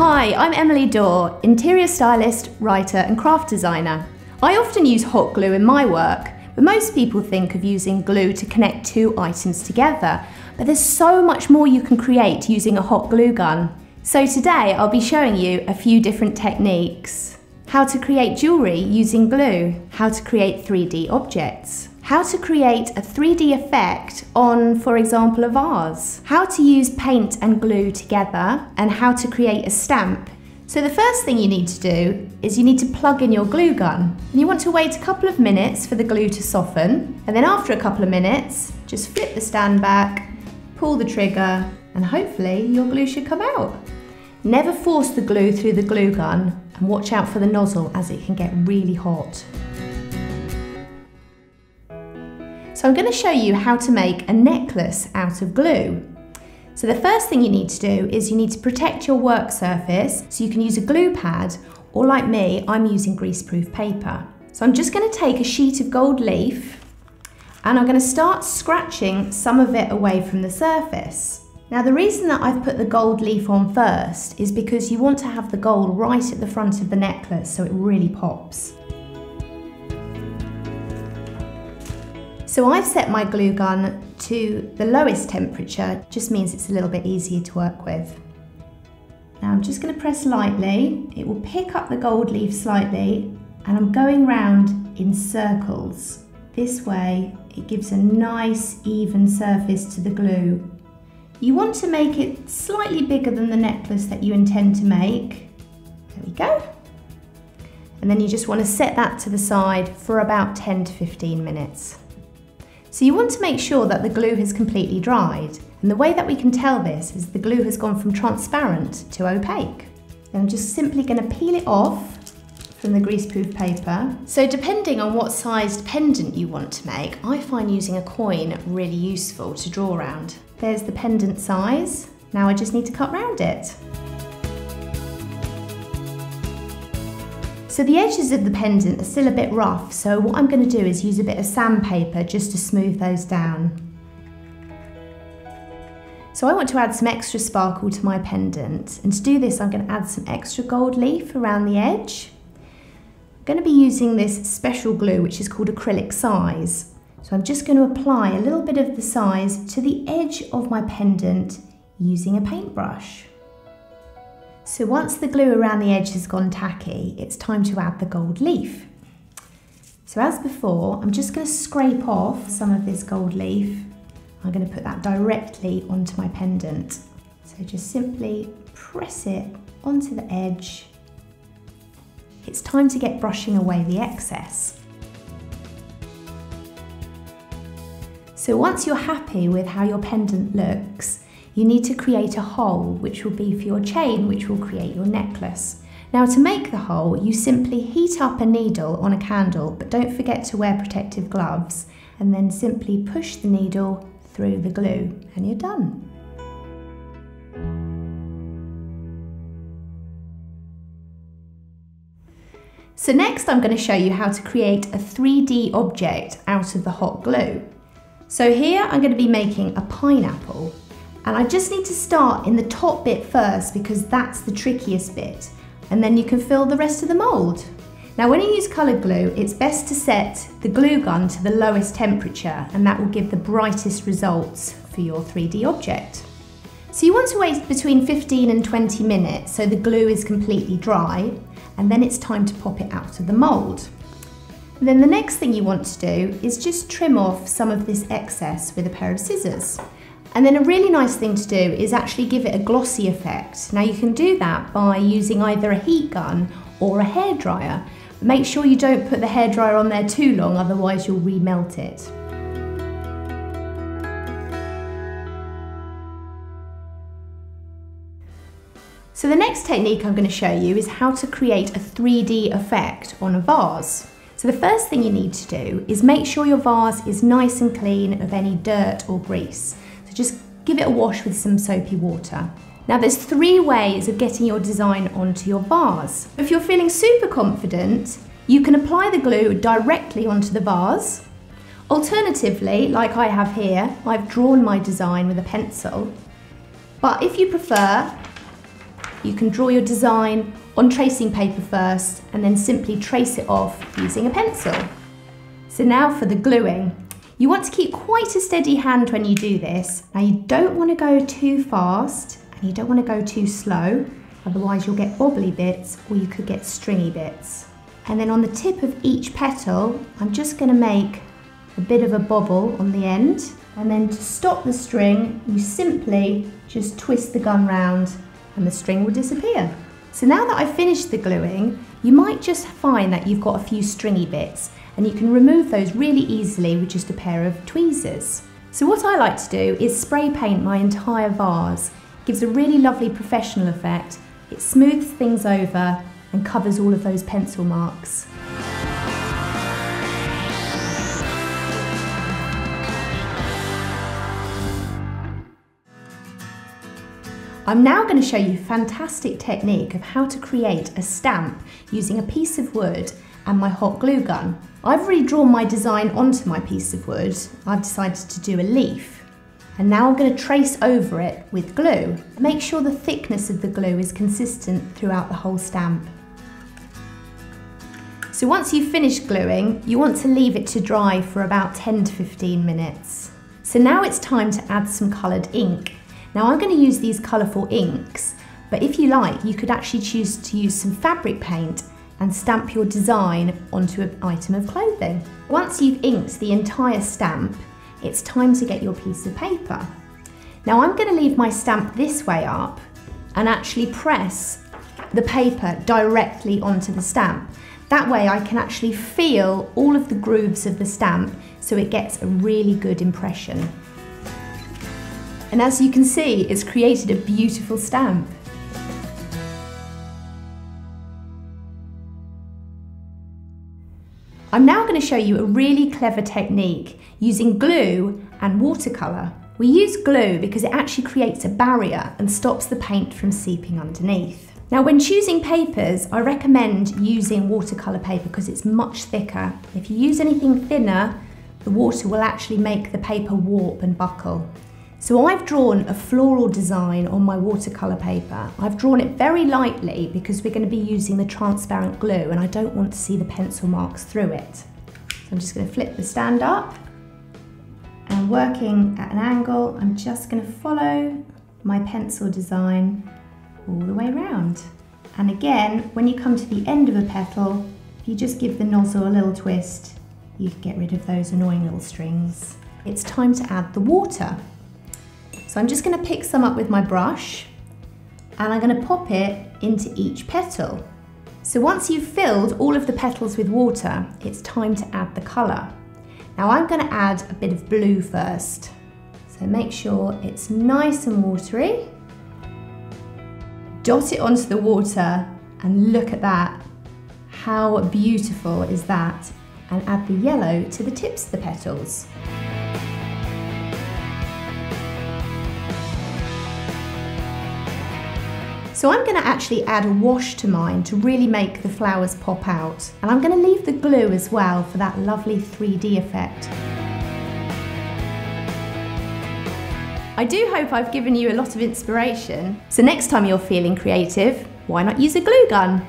Hi, I'm Emily Dawe, interior stylist, writer and craft designer. I often use hot glue in my work, but most people think of using glue to connect two items together. But there's so much more you can create using a hot glue gun. So today I'll be showing you a few different techniques. How to create jewellery using glue, how to create 3D objects, how to create a 3D effect on, for example, a vase, how to use paint and glue together, and how to create a stamp. So the first thing you need to do is you need to plug in your glue gun. And you want to wait a couple of minutes for the glue to soften, and then after a couple of minutes, just flip the stand back, pull the trigger, and hopefully your glue should come out. Never force the glue through the glue gun, and watch out for the nozzle as it can get really hot. So I'm going to show you how to make a necklace out of glue. So the first thing you need to do is you need to protect your work surface, so you can use a glue pad, or like me, I'm using greaseproof paper. So I'm just going to take a sheet of gold leaf and I'm going to start scratching some of it away from the surface. Now the reason that I've put the gold leaf on first is because you want to have the gold right at the front of the necklace so it really pops. So I've set my glue gun to the lowest temperature, just means it's a little bit easier to work with. Now I'm just going to press lightly, it will pick up the gold leaf slightly, and I'm going round in circles. This way it gives a nice even surface to the glue. You want to make it slightly bigger than the necklace that you intend to make. There we go. And then you just want to set that to the side for about 10 to 15 minutes. So you want to make sure that the glue has completely dried. And the way that we can tell this is the glue has gone from transparent to opaque. And I'm just simply going to peel it off from the greaseproof paper. So depending on what sized pendant you want to make, I find using a coin really useful to draw around. There's the pendant size. Now I just need to cut round it. So the edges of the pendant are still a bit rough, so what I'm going to do is use a bit of sandpaper just to smooth those down. So I want to add some extra sparkle to my pendant, and to do this I'm going to add some extra gold leaf around the edge. I'm going to be using this special glue which is called acrylic size. So I'm just going to apply a little bit of the size to the edge of my pendant using a paintbrush. So once the glue around the edge has gone tacky, it's time to add the gold leaf. So as before, I'm just going to scrape off some of this gold leaf. I'm going to put that directly onto my pendant. So just simply press it onto the edge. It's time to get brushing away the excess. So once you're happy with how your pendant looks, you need to create a hole, which will be for your chain, which will create your necklace. Now to make the hole, you simply heat up a needle on a candle, but don't forget to wear protective gloves, and then simply push the needle through the glue, and you're done. So next I'm going to show you how to create a 3D object out of the hot glue. So here I'm going to be making a pineapple, and I just need to start in the top bit first because that's the trickiest bit, and then you can fill the rest of the mould. Now when you use coloured glue, it's best to set the glue gun to the lowest temperature, and that will give the brightest results for your 3D object. So you want to wait between 15 and 20 minutes so the glue is completely dry, and then it's time to pop it out of the mould. And then the next thing you want to do is just trim off some of this excess with a pair of scissors. And then a really nice thing to do is actually give it a glossy effect. Now you can do that by using either a heat gun or a hairdryer. Make sure you don't put the hairdryer on there too long, otherwise you'll remelt it. So the next technique I'm going to show you is how to create a 3D effect on a vase. So the first thing you need to do is make sure your vase is nice and clean of any dirt or grease. So just give it a wash with some soapy water. Now there's 3 ways of getting your design onto your vase. If you're feeling super confident, you can apply the glue directly onto the vase. Alternatively, like I have here, I've drawn my design with a pencil. But if you prefer, you can draw your design on tracing paper first and then simply trace it off using a pencil. So now for the gluing. You want to keep quite a steady hand when you do this. Now you don't want to go too fast and you don't want to go too slow, otherwise you'll get bobbly bits or you could get stringy bits. And then on the tip of each petal, I'm just going to make a bit of a bobble on the end. And then to stop the string, you simply just twist the gun round and the string will disappear. So now that I've finished the gluing, you might just find that you've got a few stringy bits and you can remove those really easily with just a pair of tweezers. So what I like to do is spray paint my entire vase. It gives a really lovely professional effect. It smooths things over and covers all of those pencil marks. I'm now going to show you a fantastic technique of how to create a stamp using a piece of wood and my hot glue gun. I've already drawn my design onto my piece of wood. I've decided to do a leaf. And now I'm going to trace over it with glue. Make sure the thickness of the glue is consistent throughout the whole stamp. So once you've finished gluing, you want to leave it to dry for about 10 to 15 minutes. So now it's time to add some coloured ink. Now I'm going to use these colourful inks, but if you like, you could actually choose to use some fabric paint and stamp your design onto an item of clothing. Once you've inked the entire stamp, it's time to get your piece of paper. Now I'm going to leave my stamp this way up and actually press the paper directly onto the stamp. That way I can actually feel all of the grooves of the stamp so it gets a really good impression. And as you can see, it's created a beautiful stamp. I'm now going to show you a really clever technique using glue and watercolour. We use glue because it actually creates a barrier and stops the paint from seeping underneath. Now when choosing papers, I recommend using watercolour paper because it's much thicker. If you use anything thinner, the water will actually make the paper warp and buckle. So I've drawn a floral design on my watercolour paper. I've drawn it very lightly because we're going to be using the transparent glue and I don't want to see the pencil marks through it. So I'm just going to flip the stand up and working at an angle, I'm just going to follow my pencil design all the way around. And again, when you come to the end of a petal, if you just give the nozzle a little twist, you can get rid of those annoying little strings. It's time to add the water. So I'm just going to pick some up with my brush and I'm going to pop it into each petal. So once you've filled all of the petals with water, it's time to add the colour. Now I'm going to add a bit of blue first. So make sure it's nice and watery. Dot it onto the water and look at that. How beautiful is that? And add the yellow to the tips of the petals. So I'm going to actually add a wash to mine to really make the flowers pop out. And I'm going to leave the glue as well for that lovely 3D effect. I do hope I've given you a lot of inspiration. So next time you're feeling creative, why not use a glue gun?